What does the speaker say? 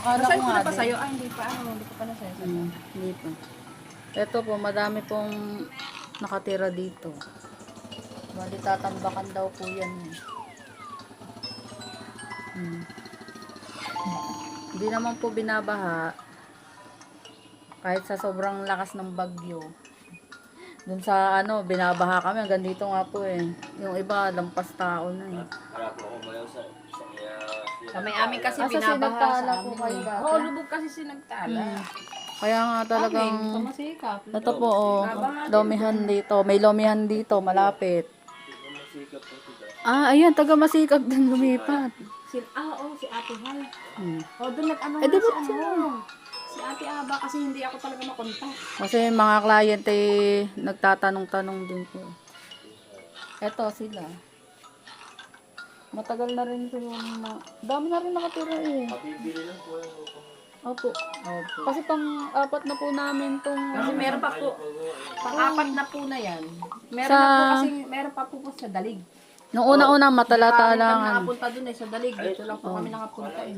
Akala ko Nasaan ko nga na pa din. sa'yo? Ah, hindi pa. Hindi ko pa nasa'yo. Hindi pa. Ito po, madami pong nakatira dito. Bali tatambakan daw po yan. Hindi naman po binabaha. Kahit sa sobrang lakas ng bagyo. Dun sa binabaha kami. Hanggang dito nga po eh. Yung iba, lampas tao na eh. Sa may amin kasi Asa binabaha sa sinagtala po amin. kayo dati? Oo, lubog kasi sinagtala. Kaya nga talagang... Amin, sa masikap. Ito po, lomihan dito. May lomihan dito, malapit. Ah, ayan, taga Masikap din lumipat. Oo, si Ate Hal. Hmm. O, doon nag-ano Eh, nga di si ba't sila? Si Ate Aba kasi hindi ako talaga makontak. Kasi mga client eh, nagtatanong-tanong din po. Eto sila. Matagal na rin po yung dami na rin nakatira eh. Opo. Kasi pang-apat na po namin tong... Kasi meron pa po, pang-apat na po na yan. Meron Sa- na po kasi, meron pa po sa Dalig. Nung una-una Kami matalatalangan. nakapunta dun eh, sa Dalig. Dito lang po kami nakapunta eh.